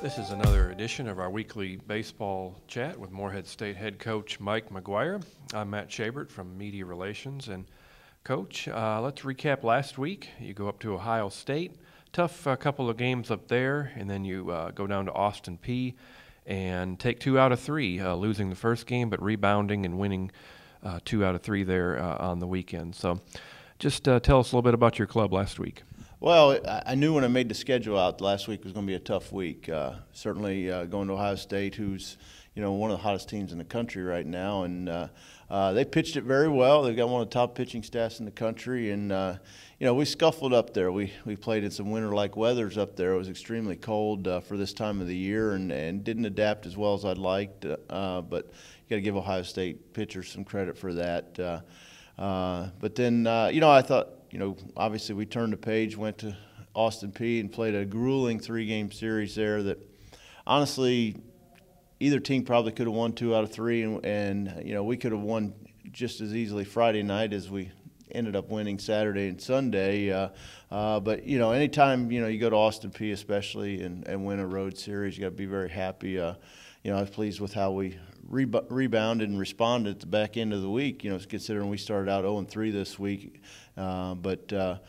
This is another edition of our weekly baseball chat with Morehead State head coach Mike McGuire. I'm Matt Shabert from Media Relations. And Coach, let's recap last week. You go up to Ohio State, tough couple of games up there, and then you go down to Austin Peay and take 2 out of 3, losing the first game but rebounding and winning 2 out of 3 there on the weekend. So just tell us a little bit about your club last week. Well, I knew when I made the schedule out last week was going to be a tough week. Certainly going to Ohio State, who's one of the hottest teams in the country right now, and they pitched it very well. They've got one of the top pitching staffs in the country, and we scuffled up there. We played in some winter-like weathers up there. It was extremely cold for this time of the year, and didn't adapt as well as I'd liked. But you got to give Ohio State pitchers some credit for that. But then I thought. Obviously we turned the page, went to Austin Peay and played a grueling 3-game series there that honestly either team probably could have won 2 out of 3 and we could have won just as easily Friday night as we ended up winning Saturday and Sunday. But anytime you go to Austin Peay especially and win a road series, you got to be very happy. I was pleased with how we rebounded and responded at the back end of the week, considering we started out 0-3 this week. But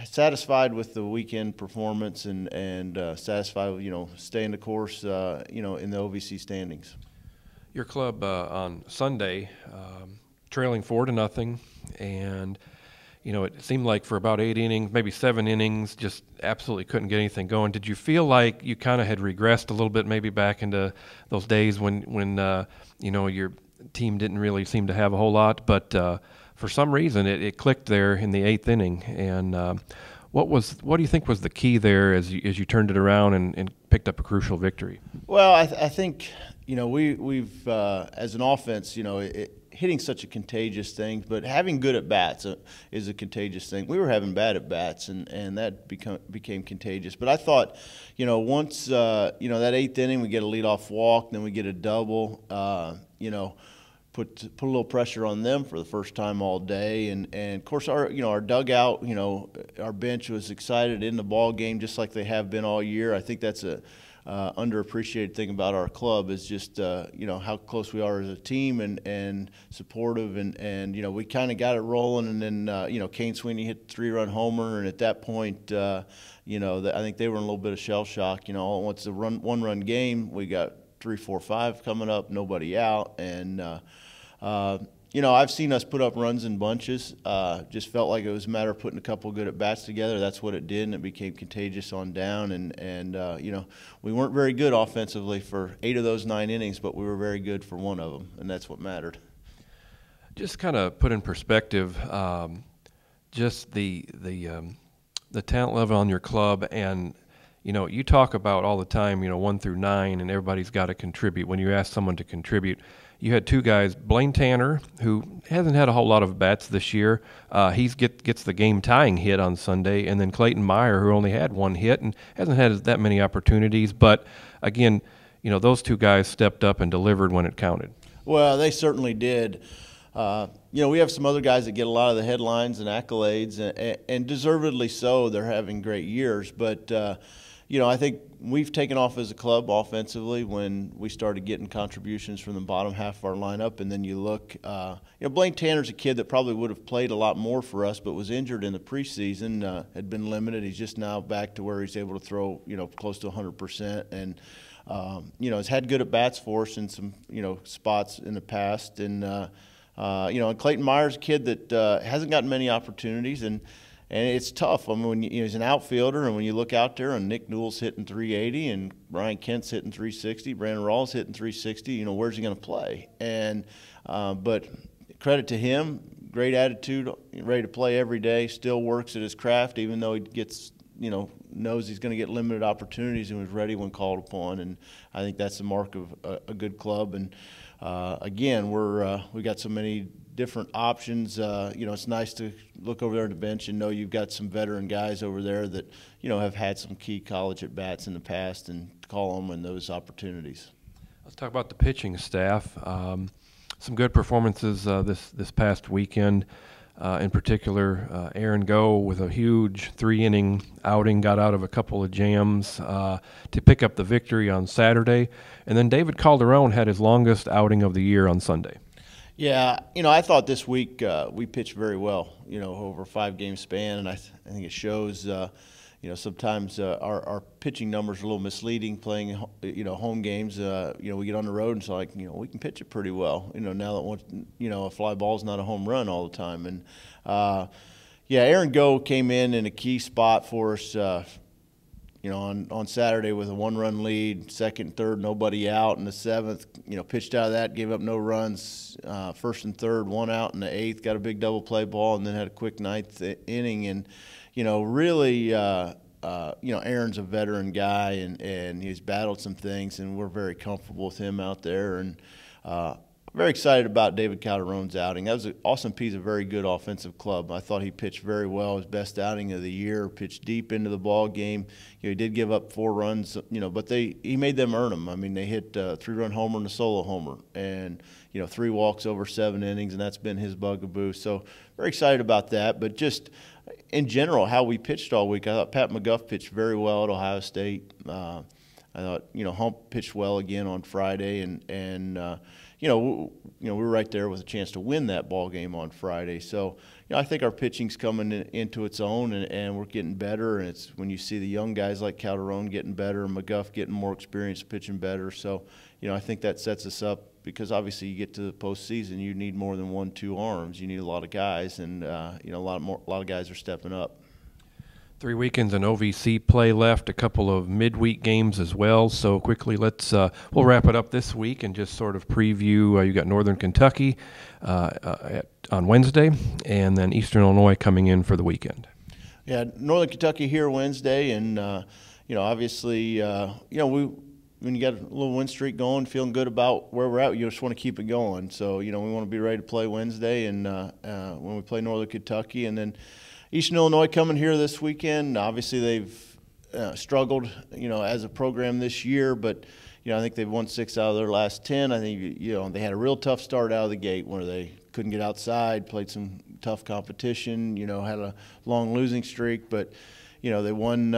satisfied with the weekend performance and satisfied with, staying the course, in the OVC standings. Your club on Sunday trailing 4-0, and it seemed like for about 8 innings, maybe 7 innings, just absolutely couldn't get anything going. Did you feel like you kind of had regressed a little bit, maybe back into those days when your team didn't really seem to have a whole lot, but for some reason it clicked there in the 8th inning? And what do you think was the key there as you turned it around and picked up a crucial victory? Well, I think we've as an offense, hitting such a contagious thing, but having good at bats is a contagious thing. We were having bad at bats, and that became contagious. But I thought, once that 8th inning, we get a leadoff walk, then we get a double. Put a little pressure on them for the first time all day, and of course our dugout, our bench was excited in the ball game just like they have been all year. I think that's a underappreciated thing about our club is just how close we are as a team and supportive, and we kind of got it rolling, and then Kane Sweeney hit the 3-run homer, and at that point I think they were in a little bit of shell shock. Once the 1-run game, we got 3, 4, 5 coming up, nobody out, and I've seen us put up runs in bunches. Just felt like it was a matter of putting a couple good at bats together. That's what it did, and it became contagious on down. And we weren't very good offensively for 8 of those 9 innings, but we were very good for 1 of them, and that's what mattered. Just kind of put in perspective, just the talent level on your club, and you talk about all the time, 1 through 9, and everybody's got to contribute. When you ask someone to contribute, you had 2 guys, Blaine Tanner, who hasn't had a whole lot of bats this year. He gets the game-tying hit on Sunday, and then Clayton Meyer, who only had 1 hit and hasn't had that many opportunities. But, again, those 2 guys stepped up and delivered when it counted. Well, they certainly did. We have some other guys that get a lot of the headlines and accolades, and deservedly so. They're having great years. But, I think we've taken off as a club offensively when we started getting contributions from the bottom half of our lineup. And then you look, Blaine Tanner's a kid that probably would have played a lot more for us, but was injured in the preseason, had been limited. He's just now back to where he's able to throw, close to 100%. And, has had good at bats for us in some, spots in the past. And, and Clayton Meyer's a kid that hasn't gotten many opportunities, and it's tough. I mean, when he's an outfielder, and when you look out there, and Nick Newell's hitting 380, and Brian Kent's hitting 360, Brandon Rawls hitting 360, where's he going to play? And but credit to him, great attitude, ready to play every day, still works at his craft, even though he gets, knows he's going to get limited opportunities, and was ready when called upon. And I think that's the mark of a good club. And again, we got so many different options. It's nice to look over there at the bench and know you've got some veteran guys over there that have had some key college at bats in the past, and call them in those opportunities. Let's talk about the pitching staff. Some good performances this past weekend. In particular, Aaron Go with a huge 3-inning outing, got out of a couple of jams to pick up the victory on Saturday. And then David Calderon had his longest outing of the year on Sunday. Yeah, I thought this week we pitched very well, over a 5-game span, and I think it shows, sometimes our pitching numbers are a little misleading playing, home games. We get on the road and it's like, we can pitch it pretty well, now that once, a fly ball's not a home run all the time. And, Aaron Go came in a key spot for us, on Saturday with a 1-run lead, second, third, nobody out. In the 7th, pitched out of that, gave up no runs. First and third, 1 out in the 8th, got a big double play ball, and then had a quick 9th inning. And, really, Aaron's a veteran guy, and he's battled some things, and we're very comfortable with him out there. And very excited about David Calderon's outing. That was an awesome piece, a very good offensive club. I thought he pitched very well, his best outing of the year, pitched deep into the ball game. He did give up 4 runs, but he made them earn them. I mean, they hit a 3-run homer and a solo homer, and 3 walks over 7 innings, and that's been his bugaboo. So very excited about that. But just in general, how we pitched all week, I thought Pat McGuire pitched very well at Ohio State. I thought Hump pitched well again on Friday, and we were right there with a chance to win that ball game on Friday. So, I think our pitching's coming into its own, and we're getting better. And it's when you see the young guys like Calderon getting better, McGuire getting more experience pitching better. So, I think that sets us up because obviously you get to the postseason, you need more than 1-2 arms. You need a lot of guys, and a lot of guys are stepping up. 3 weekends in OVC play left, a couple of midweek games as well. So quickly, we'll wrap it up this week and just sort of preview. You got Northern Kentucky on Wednesday, and then Eastern Illinois coming in for the weekend. Yeah, Northern Kentucky here Wednesday, and obviously, when you got a little win streak going, feeling good about where we're at, you just want to keep it going. So we want to be ready to play Wednesday, and when we play Northern Kentucky, and then Eastern Illinois coming here this weekend. Obviously, they've struggled, as a program this year, but I think they've won 6 out of their last 10. I think they had a real tough start out of the gate where they couldn't get outside, played some tough competition. Had a long losing streak, but they won.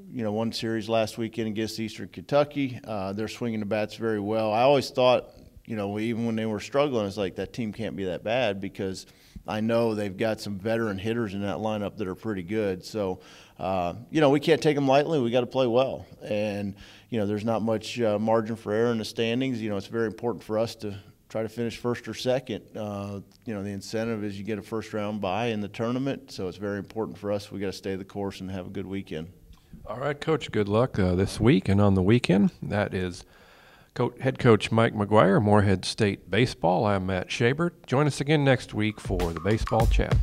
One series last weekend against Eastern Kentucky. They're swinging the bats very well. I always thought, even when they were struggling, it's like that team can't be that bad because I know they've got some veteran hitters in that lineup that are pretty good. So, we can't take them lightly. We got to play well. And, there's not much margin for error in the standings. It's very important for us to try to finish first or second. The incentive is you get a first-round bye in the tournament. So it's very important for us. We got to stay the course and have a good weekend. All right, Coach, good luck this week and on the weekend. That is head coach Mike McGuire, Morehead State Baseball. I'm Matt Schabert. Join us again next week for the Baseball Chat.